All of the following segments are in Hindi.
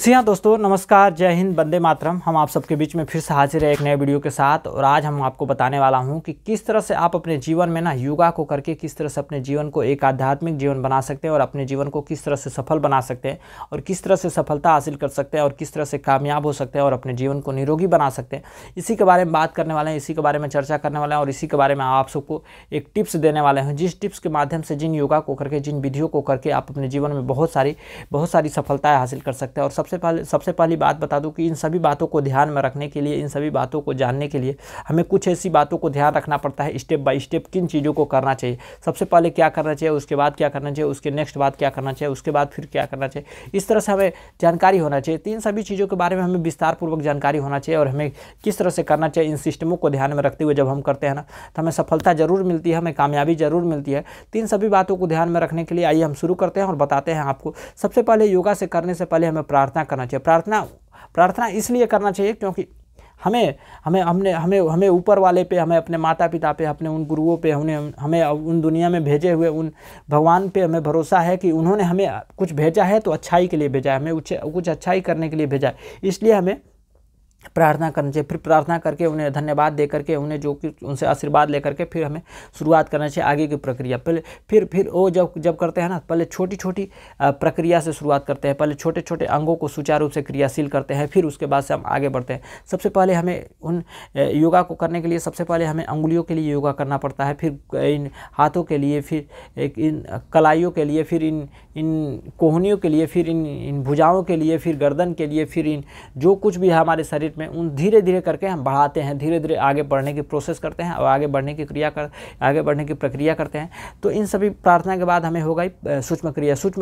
जी हाँ दोस्तों, नमस्कार, जय हिंद, वंदे मातरम। हम आप सबके बीच में फिर से हाजिर है एक नए वीडियो के साथ। और आज हम आपको बताने वाला हूँ कि किस तरह से आप अपने जीवन में ना योगा को करके किस तरह से अपने जीवन को एक आध्यात्मिक जीवन बना सकते हैं और अपने जीवन को किस तरह से सफल बना सकते हैं और किस तरह से सफलता हासिल कर सकते हैं और किस तरह से कामयाब हो सकते हैं और अपने जीवन को निरोगी बना सकते हैं। इसी के बारे में बात करने वाले हैं, इसी के बारे में चर्चा करने वाले हैं और इसी के बारे में आप सबको एक टिप्स देने वाले हैं, जिस टिप्स के माध्यम से, जिन योगा को करके, जिन विधियों को करके आप अपने जीवन में बहुत सारी सफलताएँ हासिल कर सकते हैं। और सबसे पहली बात बता दूं कि इन सभी बातों को ध्यान में रखने के लिए, इन सभी बातों को जानने के लिए हमें कुछ ऐसी बातों को ध्यान रखना पड़ता है, स्टेप बाय स्टेप किन चीज़ों को करना चाहिए, सबसे पहले क्या करना चाहिए, उसके बाद क्या करना चाहिए, उसके नेक्स्ट बाद क्या करना चाहिए, उसके बाद फिर क्या करना चाहिए। इस तरह से हमें जानकारी होना चाहिए। तो इन सभी चीज़ों के बारे में हमें विस्तार पूर्वक जानकारी होना चाहिए और हमें किस तरह से करना चाहिए। इन सिस्टमों को ध्यान में रखते हुए जब हम करते हैं ना, तो हमें सफलता जरूर मिलती है, हमें कामयाबी जरूर मिलती है। तो इन सभी बातों को ध्यान में रखने के लिए आइए हम शुरू करते हैं और बताते हैं आपको। सबसे पहले योगा से करने से पहले हमें प्रार्थना करना चाहिए। प्रार्थना इसलिए करना चाहिए क्योंकि हमें ऊपर वाले पे, हमें अपने माता पिता पे, अपने उन गुरुओं पे, हमें उन दुनिया में भेजे हुए उन भगवान पे हमें भरोसा है कि उन्होंने हमें कुछ भेजा है तो अच्छाई के लिए भेजा है, हमें कुछ अच्छाई करने के लिए भेजा है। इसलिए हमें प्रार्थना करनी चाहिए। फिर प्रार्थना करके उन्हें धन्यवाद दे करके, उन्हें जो कि उनसे आशीर्वाद लेकर के फिर हमें शुरुआत करना चाहिए आगे की प्रक्रिया। पहले फिर वो जब करते हैं ना, पहले छोटी छोटी प्रक्रिया से शुरुआत करते हैं, पहले छोटे छोटे अंगों को सुचारू रूप से क्रियाशील करते हैं, फिर उसके बाद से हम आगे बढ़ते हैं। सबसे पहले हमें उन योगा को करने के लिए सबसे पहले हमें अंगुलियों के लिए योगा करना पड़ता है, फिर इन हाथों के लिए, फिर इन कलाइयों के लिए, फिर इन कोहनियों के लिए, फिर इन भुजाओं के लिए, फिर गर्दन के लिए, फिर इन जो कुछ भी है हमारे शरीर में, उन धीरे धीरे करके हम बढ़ाते हैं, धीरे धीरे आगे बढ़ने की प्रोसेस करते हैं और आगे बढ़ने की प्रक्रिया करते हैं। तो इन सभी प्रार्थना के बाद हमें होगा सूक्ष्म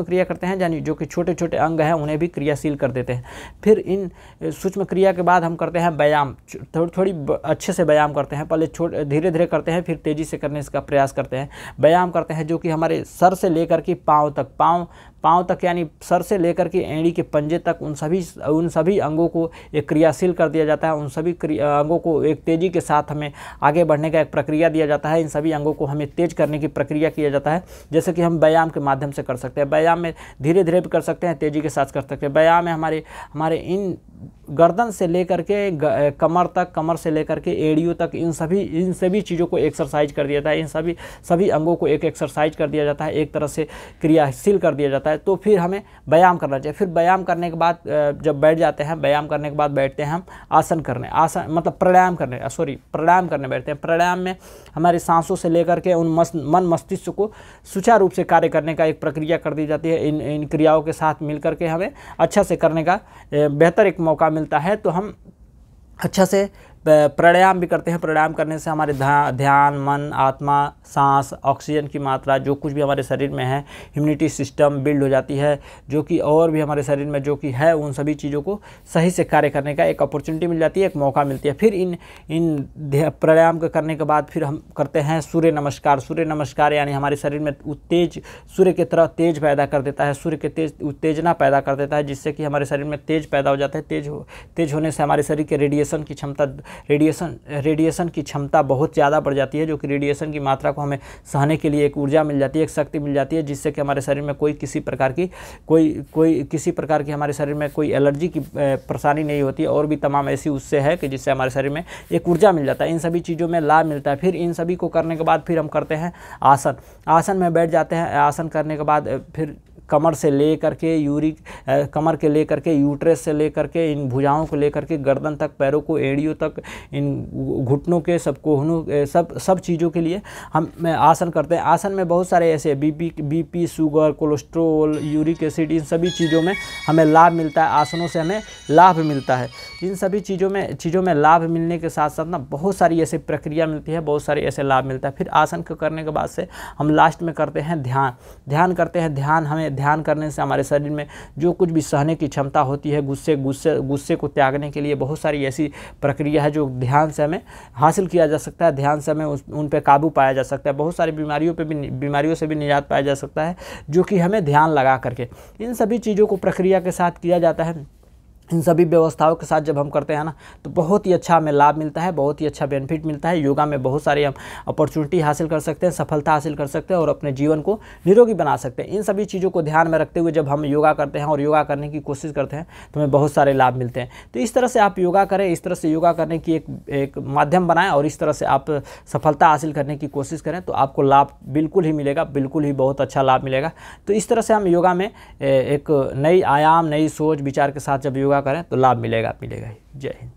क्रिया करते हैं, यानी जो कि छोटे छोटे अंग हैं उन्हें भी क्रियाशील कर देते हैं। फिर इन सूक्ष्म क्रिया के बाद हम करते हैं व्यायाम, थोड़ी अच्छे से व्यायाम करते हैं। पहले धीरे धीरे करते हैं, फिर तेज़ी से करने का प्रयास करते हैं। व्यायाम करते हैं जो कि हमारे सर से लेकर के पाँव तक यानी सर से लेकर के एड़ी के पंजे तक उन सभी अंगों को एक क्रियाशील कर दिया जाता है। उन सभी अंगों को एक तेज़ी के साथ हमें आगे बढ़ने का एक प्रक्रिया दिया जाता है। इन सभी अंगों को हमें तेज करने की प्रक्रिया किया जाता है, जैसे कि हम व्यायाम के माध्यम से कर सकते हैं। व्यायाम में धीरे धीरे भी कर सकते हैं, तेज़ी के साथ कर सकते हैं। व्यायाम में हमारे इन गर्दन से लेकर के कमर तक, कमर से लेकर के एड़ियों तक, इन सभी चीज़ों को एक्सरसाइज कर दिया जाता है। इन सभी अंगों को एक एक्सरसाइज कर दिया जाता है, एक तरह से क्रियाशील कर दिया जाता है। तो फिर हमें व्यायाम करना चाहिए। फिर व्यायाम करने के बाद जब बैठ जाते हैं, व्यायाम करने के बाद बैठते हैं हम प्राणायाम करने बैठते हैं। प्राणायाम में हमारी सांसों से लेकर के उन मन मस्तिष्क को सुचारू रूप से कार्य करने का एक प्रक्रिया कर दी जाती है। इन क्रियाओं के साथ मिलकर के हमें अच्छा से करने का बेहतर एक मौका मिलता है। तो हम अच्छा से प्राणायाम भी करते हैं। प्राणायाम करने से हमारे ध्यान, मन, आत्मा, सांस, ऑक्सीजन की मात्रा, जो कुछ भी हमारे शरीर में है, इम्यूनिटी सिस्टम बिल्ड हो जाती है, जो कि और भी हमारे शरीर में जो कि है, उन सभी चीज़ों को सही से कार्य करने का एक अपॉर्चुनिटी मिल जाती है, एक मौका मिलती है। फिर इन प्राणायाम करने के बाद फिर हम करते हैं सूर्य नमस्कार यानी हमारे शरीर में सूर्य की तरह तेज पैदा कर देता है, सूर्य के उत्तेजना पैदा कर देता है, जिससे कि हमारे शरीर में तेज पैदा हो जाता है। तेज होने से हमारे शरीर के रेडिएशन की क्षमता बहुत ज़्यादा बढ़ जाती है, जो कि रेडिएशन की मात्रा को हमें सहने के लिए एक ऊर्जा मिल जाती है, एक शक्ति मिल जाती है, जिससे कि हमारे शरीर में किसी प्रकार की हमारे शरीर में कोई एलर्जी की परेशानी नहीं होती है। और भी तमाम ऐसी उससे है कि जिससे हमारे शरीर में एक ऊर्जा मिल जाता है। इन सभी चीज़ों में लाभ मिलता है। फिर इन सभी को करने के बाद फिर हम करते हैं आसन में बैठ जाते हैं। आसन करने के बाद फिर कमर से लेकर के यूट्रस से लेकर के इन भुजाओं को लेकर के गर्दन तक, पैरों को, एड़ियों तक, इन घुटनों के सब कोहनों सब चीज़ों के लिए हम आसन करते हैं। आसन में बहुत सारे ऐसे BP, sugar, cholesterol, uric acid, इन सभी चीज़ों में हमें लाभ मिलता है। आसनों से हमें लाभ मिलता है। इन सभी चीज़ों में लाभ मिलने के साथ साथ ना बहुत सारी ऐसी प्रक्रिया मिलती है, बहुत सारे ऐसे लाभ मिलता है। फिर आसन को करने के बाद से हम लास्ट में करते हैं ध्यान करते हैं। ध्यान करने से हमारे शरीर में जो कुछ भी सहने की क्षमता होती है, गुस्से को त्यागने के लिए बहुत सारी ऐसी प्रक्रिया है जो ध्यान से हमें हासिल किया जा सकता है। ध्यान से हमें उन पे काबू पाया जा सकता है। बहुत सारी बीमारियों से भी निजात पाया जा सकता है, जो कि हमें ध्यान लगा करके इन सभी चीज़ों को प्रक्रिया के साथ किया जाता है। इन सभी व्यवस्थाओं के साथ जब हम करते हैं ना तो बहुत ही अच्छा हमें लाभ मिलता है, बहुत ही अच्छा बेनिफिट मिलता है। योगा में बहुत सारी हम अपॉर्चुनिटी हासिल कर सकते हैं, सफलता हासिल कर सकते हैं और अपने जीवन को निरोगी बना सकते हैं। इन सभी चीज़ों को ध्यान में रखते हुए जब हम योगा करते हैं और योगा करने की कोशिश करते हैं तो हमें बहुत सारे लाभ मिलते हैं। तो इस तरह से आप योगा करें, इस तरह से योगा करने की एक माध्यम बनाएं और इस तरह से आप सफलता हासिल करने की कोशिश करें तो आपको लाभ बिल्कुल ही मिलेगा, बिल्कुल ही बहुत अच्छा लाभ मिलेगा। तो इस तरह से हम योगा में एक नई आयाम, नई सोच विचार के साथ जब योगा करें तो लाभ मिलेगा ही। जय हिंद।